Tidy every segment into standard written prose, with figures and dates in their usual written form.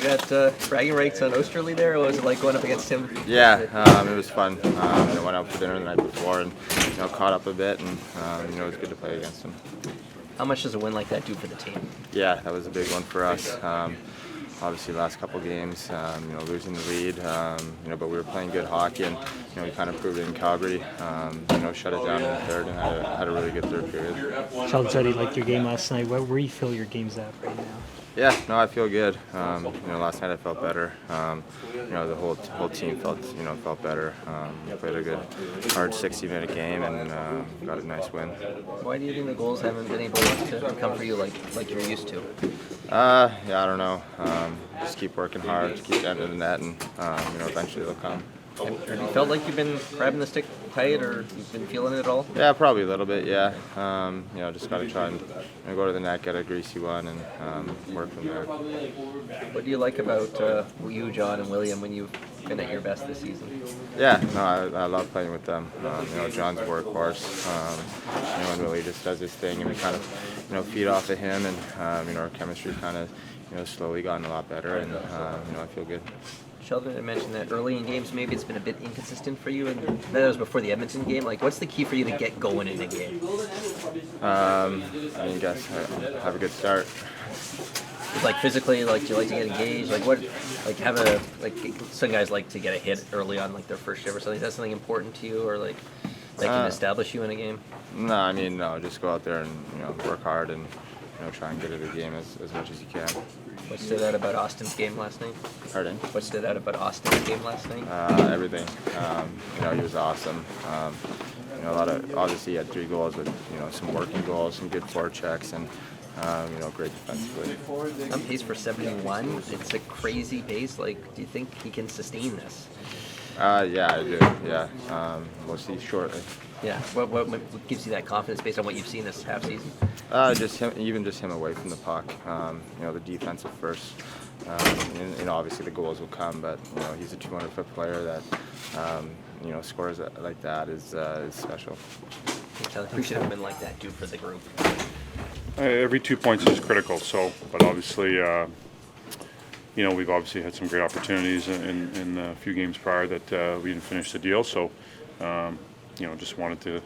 got bragging rights on Osterley there? What was it like going up against him? Yeah, it was fun. I went out for dinner the night before and caught up a bit, and it was good to play against him. How much does a win like that do for the team? Yeah, that was a big one for us. Obviously, last couple games, losing the lead, but we were playing good hockey, and we kind of proved it in Calgary. Shut it down in the third, and had a really good third period. Sheldon said he liked your game last night. Where do you feel your game's at right now? Yeah, no, I feel good. Last night I felt better. The whole team felt better. We played a good, hard 60-minute game and got a nice win. Why do you think the goals haven't been able to come for you like you're used to? I don't know. Just keep working hard, just keep getting to the net, and eventually they'll come. Have you felt like you've been grabbing the stick tight, or you've been feeling it at all? Yeah, probably a little bit. Yeah, just got to try and go to the net, get a greasy one, and work from there. What do you like about you, John, and William when you've been at your best this season? Yeah, no, I love playing with them. John's a workhorse, and Willie just does his thing, and we kind of feed off of him, and our chemistry kind of slowly gotten a lot better, and I feel good. Sheldon had mentioned that early in games maybe it's been a bit inconsistent for you, and that was before the Edmonton game. Like, what's the key for you to get going in a game? I guess have a good start. Like physically, do you like to get engaged? Some guys like to get a hit early on, like their first shift or something. Is that something important to you, or that can establish you in a game? No, just go out there and work hard and try and get to the game as much as you can. What stood out about Austin's game last night? Pardon? What stood out about Austin's game last night? Everything. He was awesome. Obviously he had 3 goals with some working goals, some good forechecks, and great defensively. On pace for 71. It's a crazy pace. Do you think he can sustain this? Yeah, I do. Yeah, we'll see shortly. Yeah. What gives you that confidence based on what you've seen this half season? Just him away from the puck. The defensive first. Obviously the goals will come, but he's a 200-foot player that scores like that is special. Who should have been like that too for the group? Every 2 points is critical. But obviously, we've obviously had some great opportunities in a few games prior that we didn't finish the deal. So, just wanted to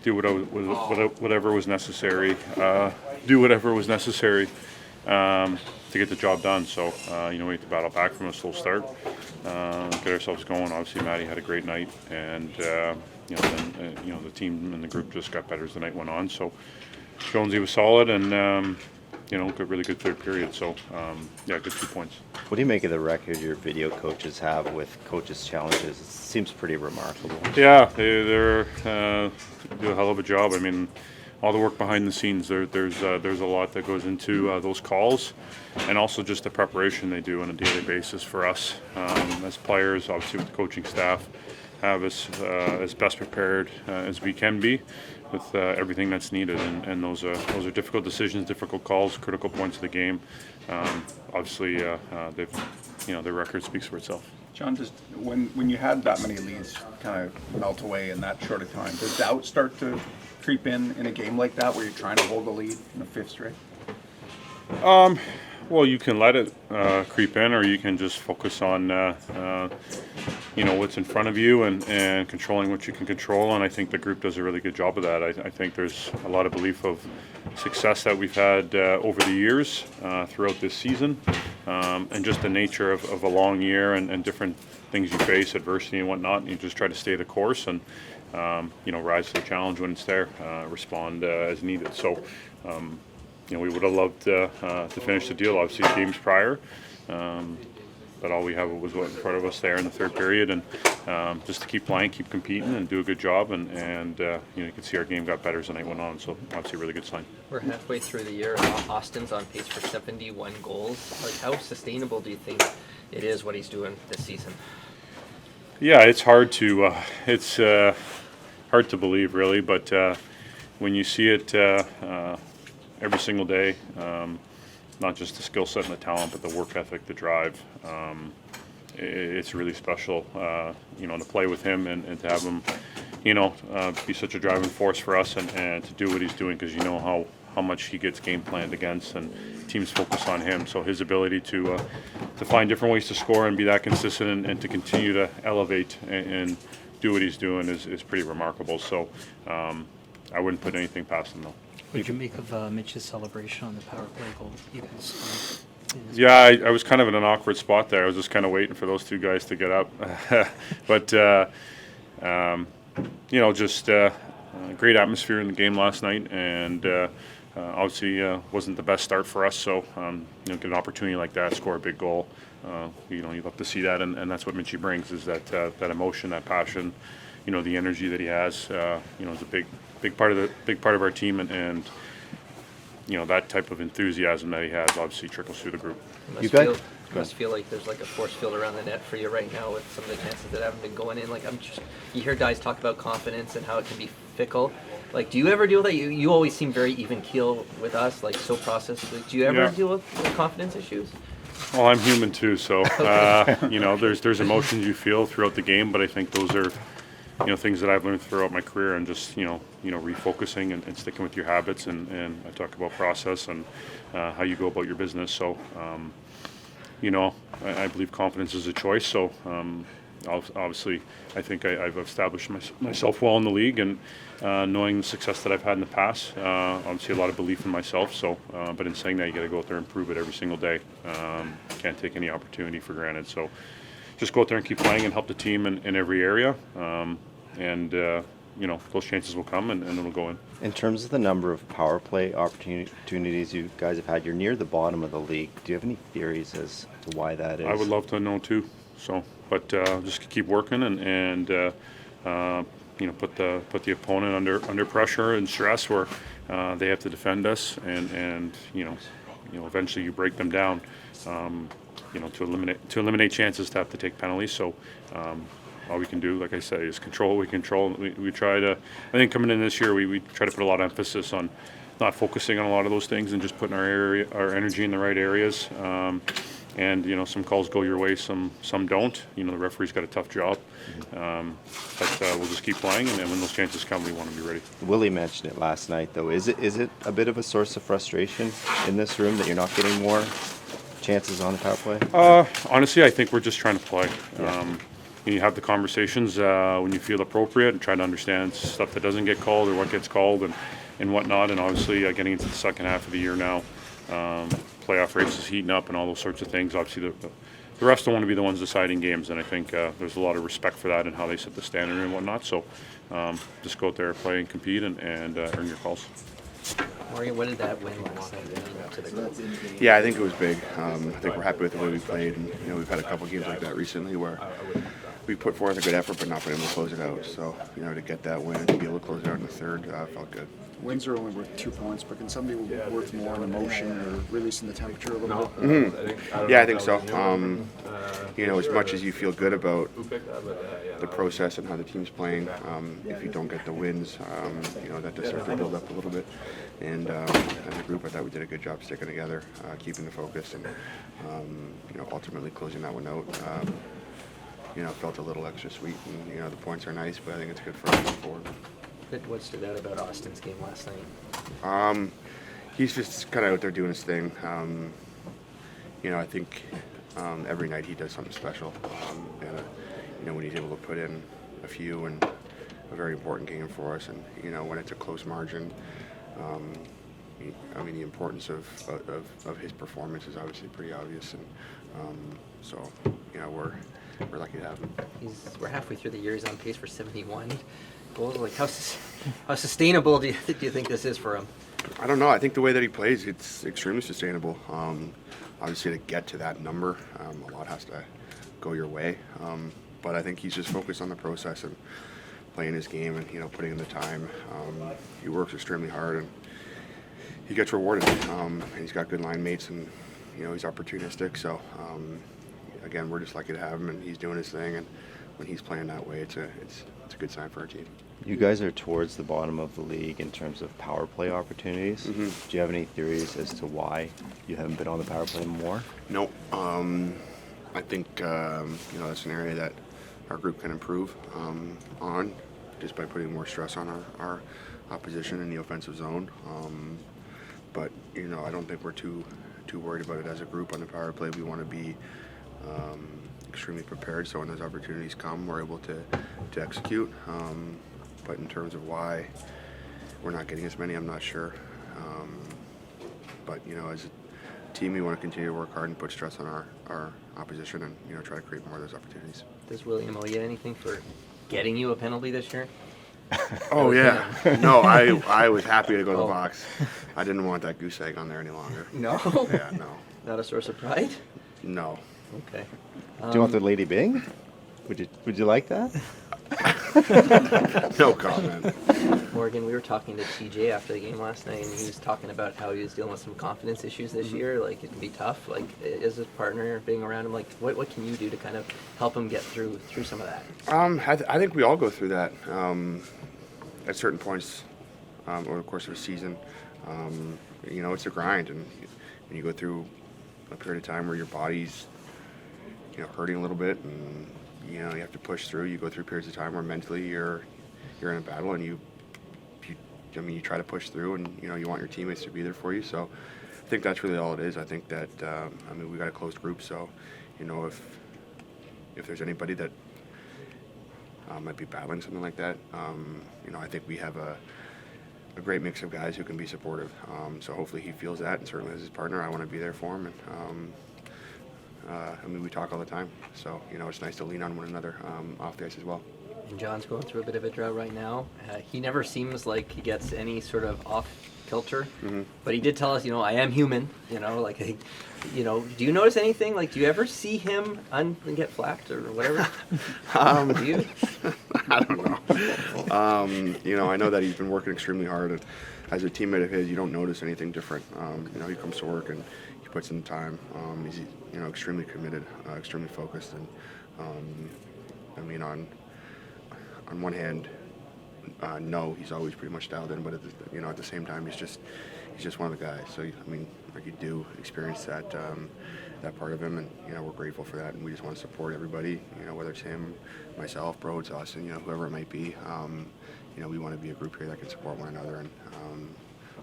do whatever was necessary. Do whatever was necessary to get the job done. So, we had to battle back from a slow start, get ourselves going. Obviously, Matty had a great night, and the team and the group just got better as the night went on. So, Jonesy was solid, and really good third period. So, good 2 points. What do you make of the record your video coaches have with coaches' challenges? It seems pretty remarkable. Yeah, they do a hell of a job. I mean, all the work behind the scenes. There's a lot that goes into those calls, and also just the preparation they do on a daily basis for us as players. Obviously, with the coaching staff, have us as best prepared as we can be with everything that's needed, and those are difficult decisions, difficult calls, critical points of the game. Obviously, their record speaks for itself. John, just when you had that many leads kind of melt away in that short of time, does doubt start to creep in a game like that where you're trying to hold the lead in the 5th straight? Well, you can let it creep in, or you can just focus on what's in front of you and controlling what you can control. And I think the group does a really good job of that. I think there's a lot of belief of success that we've had over the years throughout this season, and just the nature of a long year and different things you face, adversity and whatnot. And you just try to stay the course and rise to the challenge when it's there, respond as needed. So. We would have loved to finish the deal, obviously, games prior. But all we have was what in front of us there in the third period, and just to keep playing, keep competing, and do a good job. And you can see our game got better as the night went on. So obviously, a really good sign. We're halfway through the year. Austin's on pace for 71 goals. How sustainable do you think it is what he's doing this season? Yeah, it's hard to believe, really. But when you see it. Every single day, not just the skill set and the talent, but the work ethic, the drive. It's really special, to play with him and to have him, be such a driving force for us and to do what he's doing, because how much he gets game planned against, and teams focus on him. So his ability to find different ways to score and be that consistent and to continue to elevate and do what he's doing is pretty remarkable. So I wouldn't put anything past him, though. What did you make of Mitch's celebration on the power play goal? You guys scored? Yeah, I was kind of in an awkward spot there. I was just kind of waiting for those two guys to get up. But, just great atmosphere in the game last night. And obviously wasn't the best start for us. So, get an opportunity like that, score a big goal. You love to see that. And that's what Mitchie brings, is that emotion, that passion, the energy that he has. Is a big part of our team. And that type of enthusiasm that he has obviously trickles through the group. You must feel like there's like a force field around the net for you right now with some of the chances that haven't been going in. Like you hear guys talk about confidence and how it can be fickle. Like, do you ever deal with that? You always seem very even keel with us, like so processed. Like, do you ever deal with confidence issues? Well, I'm human too, so there's emotions you feel throughout the game, but I think those are things that I've learned throughout my career, and just refocusing and sticking with your habits, and I talk about process and how you go about your business. So I believe confidence is a choice. So obviously I think I've established myself well in the league, and knowing the success that I've had in the past, obviously a lot of belief in myself. So but in saying that, you got to go out there and prove it every single day. Can't take any opportunity for granted. So just go out there and keep playing and help the team in every area. Those chances will come and it'll go in. In terms of the number of power play opportunities you guys have had, you're near the bottom of the league. Do you have any theories as to why that is? I would love to know too. So, but just keep working and put the opponent under pressure and stress where they have to defend us, and eventually you break them down. To eliminate chances to have to take penalties. So all we can do, like I say, is control what we control. We try to, I think coming in this year, we try to put a lot of emphasis on not focusing on a lot of those things and just putting our energy in the right areas. Some calls go your way, some don't. The referee's got a tough job. But we'll just keep playing, and then when those chances come, we want to be ready. Willie mentioned it last night, though. Is it a bit of a source of frustration in this room that you're not getting more chances on the power play? Honestly, I think we're just trying to play. Yeah. You have the conversations when you feel appropriate, and try to understand stuff that doesn't get called or what gets called and whatnot. And obviously, getting into the second half of the year now, playoff races heating up and all those sorts of things. Obviously, the refs don't want to be the ones deciding games, and I think there's a lot of respect for that and how they set the standard and whatnot. So just go out there, play and compete, and earn your calls. Maureen, what did that win last night mean to the group? Yeah, I think it was big. I think we're happy with the way we played, and we've had a couple games like that recently where we put forth a good effort but not been able to close it out. So to get that win and to be able to close it out in the third felt good. Wins are only worth 2 points, but can somebody be worth more in emotion or releasing the temperature a little bit? Mm-hmm. Yeah, I think so. As much as you feel good about the process and how the team's playing, if you don't get the wins, that does start to build up a little bit. And as a group, I thought we did a good job sticking together, keeping the focus, and ultimately closing that one out. Felt a little extra sweet, and the points are nice, but I think it's good for us going forward. What stood out about Austin's game last night? He's just kind of out there doing his thing. I think every night he does something special. When he's able to put in a few and a very important game for us, and when it's a close margin, the importance of his performance is obviously pretty obvious, and we're lucky to have him. We're halfway through the year. He's on pace for 71 goals. Like how sustainable do you think this is for him? I don't know. I think the way that he plays, it's extremely sustainable. Obviously, to get to that number, a lot has to go your way. But I think he's just focused on the process and playing his game and putting in the time. He works extremely hard and he gets rewarded. And he's got good line mates, and he's opportunistic. So again, we're just lucky to have him, and he's doing his thing. And when he's playing that way, it's a good sign for our team. You guys are towards the bottom of the league in terms of power play opportunities. Mm-hmm. Do you have any theories as to why you haven't been on the power play more? No. I think that's an area that our group can improve on just by putting more stress on our opposition in the offensive zone. but I don't think we're too worried about it as a group on the power play. We want to be extremely prepared, so when those opportunities come, we're able to execute. But in terms of why we're not getting as many, I'm not sure. But as a team, we want to continue to work hard and put stress on our opposition, and try to create more of those opportunities. Does William owe you anything for getting you a penalty this year? Oh yeah, no, I was happy to go to the box. I didn't want that goose egg on there any longer. No. Yeah, no, Not a source of pride. no. Okay. Do you want the Lady Bing? Would you like that? No comment. Morgan, we were talking to TJ after the game last night, and he was talking about how he was dealing with some confidence issues this year. Like, it can be tough. Like, as a partner, being around him, like, what can you do to kind of help him get through some of that? I think we all go through that at certain points over the course of a season. It's a grind, and when you go through a period of time where your body's hurting a little bit, and you have to push through. You go through periods of time where mentally you're in a battle, and you try to push through, and you want your teammates to be there for you. So I think that's really all it is. I think that we got a closed group, so if there's anybody that might be battling something like that, I think we have a great mix of guys who can be supportive. So hopefully he feels that, and certainly as his partner, I want to be there for him. And we talk all the time, so it's nice to lean on one another off the ice as well. And John's going through a bit of a drought right now. He never seems like he gets any sort of off kilter, but he did tell us, I am human. Do you notice anything? Like, do you ever see him get flacked or whatever? Do you? I don't know. I know that he's been working extremely hard, and as a teammate of his, you don't notice anything different. He comes to work and he puts in the time. He's extremely committed, extremely focused, and on one hand, no, he's always pretty much dialed in, but at the same time, he's just one of the guys. So you do experience that part of him, and we're grateful for that, and we just want to support everybody. Whether it's him, myself, Broads, Austin, whoever it might be. We want to be a group here that can support one another and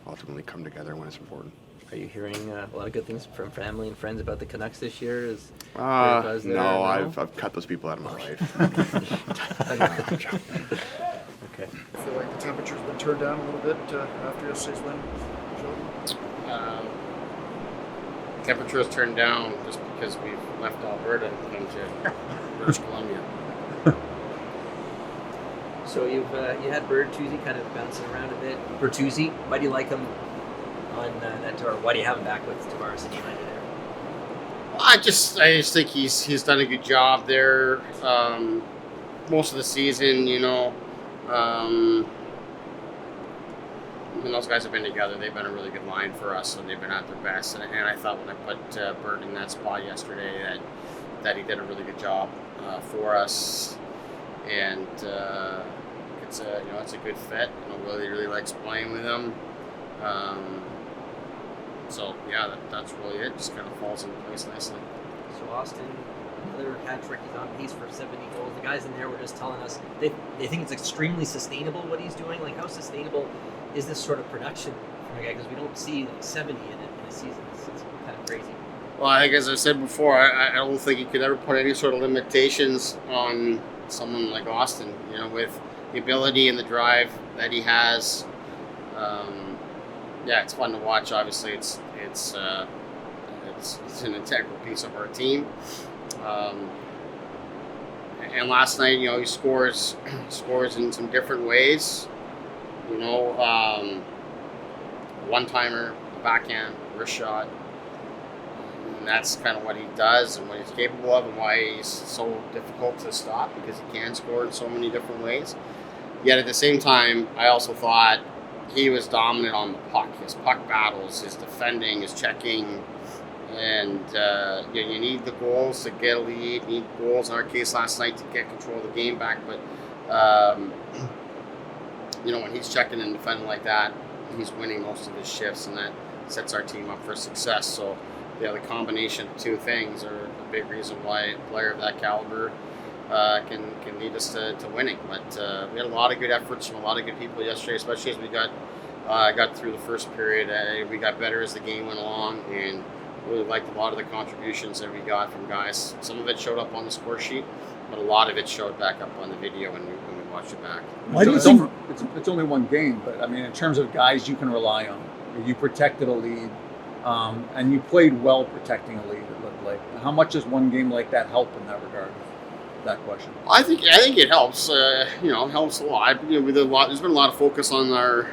ultimately come together when it's important. Are you hearing a lot of good things from family and friends about the Canucks this year? No, I've cut those people out of my life. Okay. I feel like the temperature's been turned down a little bit after yesterday's win. Sheldon? Temperatures turned down just because we've left Alberta and come to British Columbia. So you had Bertuzzi kind of bouncing around a bit. Bertuzzi, why do you like him on that tour? Why do you have him back with Tavares and United there? I just think he's done a good job there. Most of the season, when those guys have been together, they've been a really good line for us, and they've been at their best. And I thought when I put Bert in that spot yesterday that he did a really good job for us, and it's a good fit. Willie really likes playing with him. So yeah, that's really it. Just kind of falls into place nicely. So Austin, another hat trick. He's on pace for 70 goals. The guys in there were just telling us they think it's extremely sustainable what he's doing. Like, how sustainable is this sort of production from a guy? Because we don't see 70 in a season. It's kind of crazy. Well, I think as I said before, I don't think you could ever put any sort of limitations on someone like Austin. With the ability and the drive that he has. Yeah, it's fun to watch. Obviously, it's an integral piece of our team. And last night, he scores in some different ways. One-timer, backhand, wrist shot. And that's kind of what he does and what he's capable of, and why he's so difficult to stop, because he can score in so many different ways. Yet at the same time, I also thought he was dominant on the puck. His puck battles, his defending, his checking, and you need the goals to get a lead. You need goals, in our case last night, to get control of the game back. But when he's checking and defending like that, he's winning most of his shifts, and that sets our team up for success. So the combination of two things are a big reason why a player of that caliber can lead us to winning. But we had a lot of good efforts from a lot of good people yesterday, especially as we got I got through the first period. We got better as the game went along, and really liked a lot of the contributions that we got from guys. Some of it showed up on the score sheet, but a lot of it showed back up on the video when we watched it back. Why do you think It's only one game, but I mean, in terms of guys you can rely on, you protected a lead, and you played well protecting a lead. It looked like. How much does one game like that help in that regard? That question. I think it helps. Helps a lot. There's been a lot of focus on our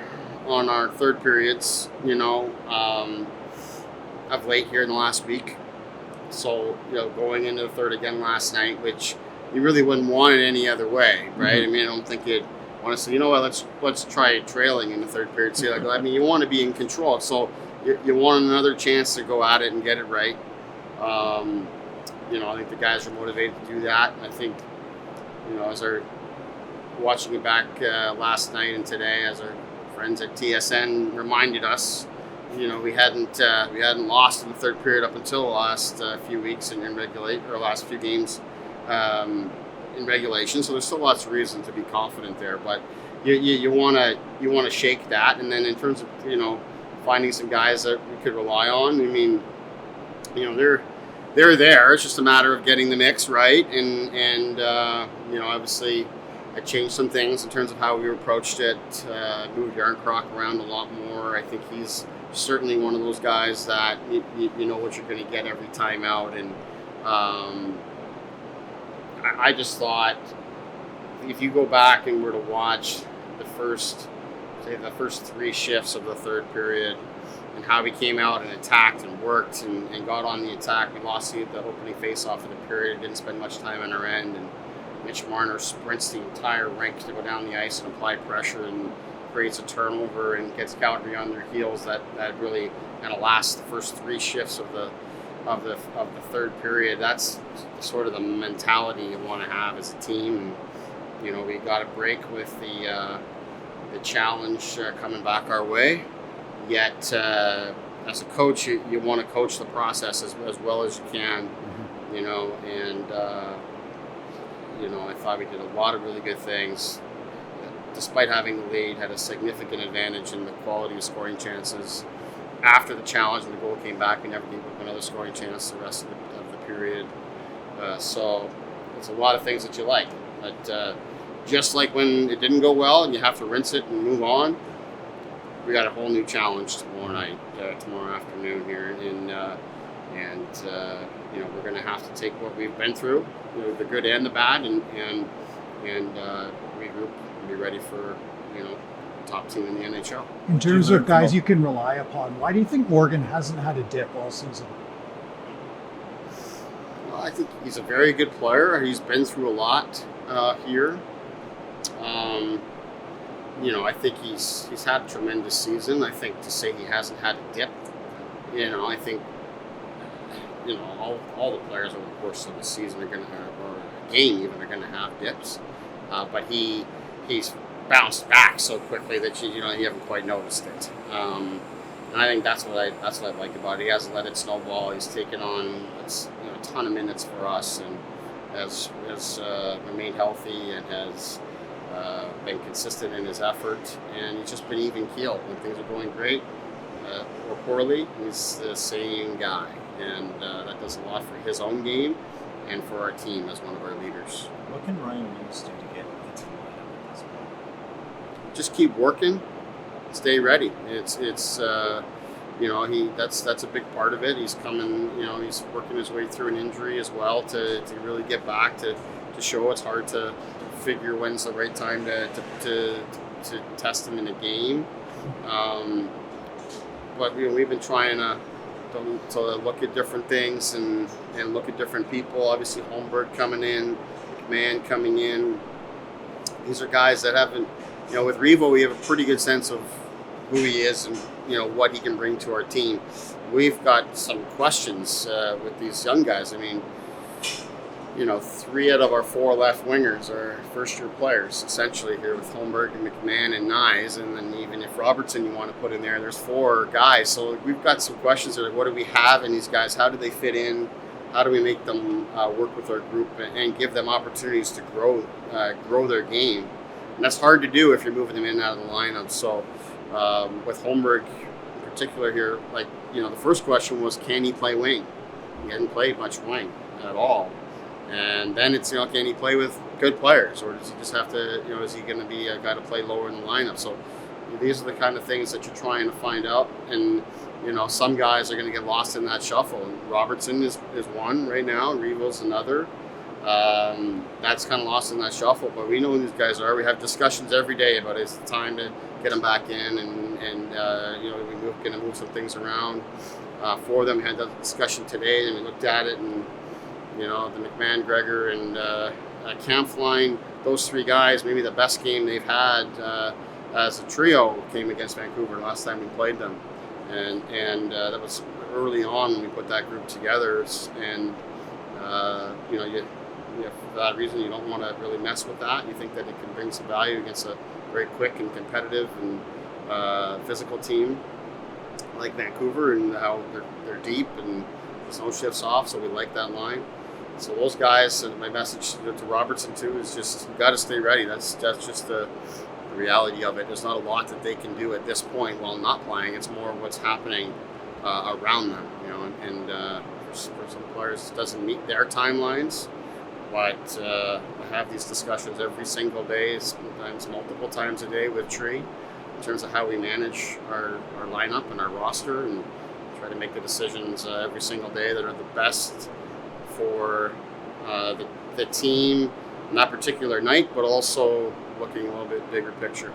third periods. Of late here in the last week. So going into the third again last night, which you really wouldn't want it any other way, right? Mm-hmm. I mean, I don't think you'd want to say, let's try trailing in the third period. See, you want to be in control. So you want another chance to go at it and get it right. I think the guys are motivated to do that. And I think, as they're watching it back last night and today, as our friends at TSN reminded us, we hadn't lost in the third period up until the last few weeks last few games in regulation. So there's still lots of reason to be confident there. But you want to shake that, and then in terms of finding some guys that we could rely on. I mean, they're there. It's just a matter of getting the mix right, and obviously I changed some things in terms of how we approached it. Moved Yarncroc around a lot more. I think he's certainly one of those guys that you know what you're going to get every time out, and I just thought if you go back and were to watch the first three shifts of the third period and how we came out and attacked and worked and got on the attack. We lost the opening face-off of the period, didn't spend much time on our end, and Mitch Marner sprints the entire rink to go down the ice and apply pressure and creates a turnover and gets Calgary on their heels. That really kind of lasts the first three shifts of the third period. That's sort of the mentality you want to have as a team. And, we got a break with the challenge coming back our way. Yet, as a coach, you want to coach the process as well as you can. And I thought we did a lot of really good things. Despite having the lead, had a significant advantage in the quality of scoring chances. After the challenge and the goal came back, we never gave up another scoring chance the rest of the period. So it's a lot of things that you like. But just like when it didn't go well and you have to rinse it and move on, we got a whole new challenge tomorrow afternoon here, and we're going to have to take what we've been through, the good and the bad, and regroup and be ready for top team in the NHL. In terms of guys you can rely upon, why do you think Morgan hasn't had a dip all season? Well, I think he's a very good player. He's been through a lot here. I think he's had a tremendous season. I think to say he hasn't had a dip, I think all the players over the course of the season are going to have, or a game even, are going to have dips. But he's bounced back so quickly that you haven't quite noticed it. And I think that's what I like about it. He hasn't let it snowball. He's taken on a ton of minutes for us, and has remained healthy and has been consistent in his effort. And he's just been even keeled when things are going great or poorly. He's the same guy, and that does a lot for his own game and for our team as one of our leaders. What can Ryan Reeves do to get into the lineup at this point? Just keep working, stay ready. It's that's a big part of it. He's coming, he's working his way through an injury as well to really get back to show. It's hard to figure when's the right time to test him in a game. But we've been trying to look at different things and look at different people. Obviously, Holmberg coming in, McMahon coming in. These are guys that haven't, with Revo, we have a pretty good sense of who he is and what he can bring to our team. We've got some questions with these young guys. I mean, 3 out of our 4 left wingers are first-year players, essentially, here with Holmberg and McMahon and Nyes. And then even if Robertson you want to put in there, there's 4 guys. So we've got some questions like, what do we have in these guys? How do they fit in? How do we make them work with our group and give them opportunities to grow their game? And that's hard to do if you're moving them in and out of the lineup. So with Holmberg in particular here, like, the first question was, can he play wing? He hadn't played much wing at all. And then it's, can he play with good players, or does he just have to, is he going to be a guy to play lower in the lineup? So these are the kind of things that you're trying to find out. And, some guys are going to get lost in that shuffle. And Robertson is one right now. Revel's another. That's kind of lost in that shuffle. But we know who these guys are. We have discussions every day about it's time to get them back in. And we're going to move some things around for them. We had that discussion today, and we looked at it, and the McMahon, Gregor, and Kampf line, those three guys, maybe the best game they've had as a trio came against Vancouver last time we played them. And that was early on when we put that group together. And, for that reason, you don't want to really mess with that. You think that it can bring some value against a very quick and competitive and physical team like Vancouver, and how they're deep and there's no shifts off, so we like that line. So those guys, and my message to Robertson too is just, you got to stay ready. That's just the reality of it. There's not a lot that they can do at this point while not playing. It's more what's happening around them, and for some players it doesn't meet their timelines. But I have these discussions every single day, sometimes multiple times a day with Tree, in terms of how we manage our lineup and our roster, and try to make the decisions every single day that are the best for the team on that particular night, but also looking a little bit bigger picture.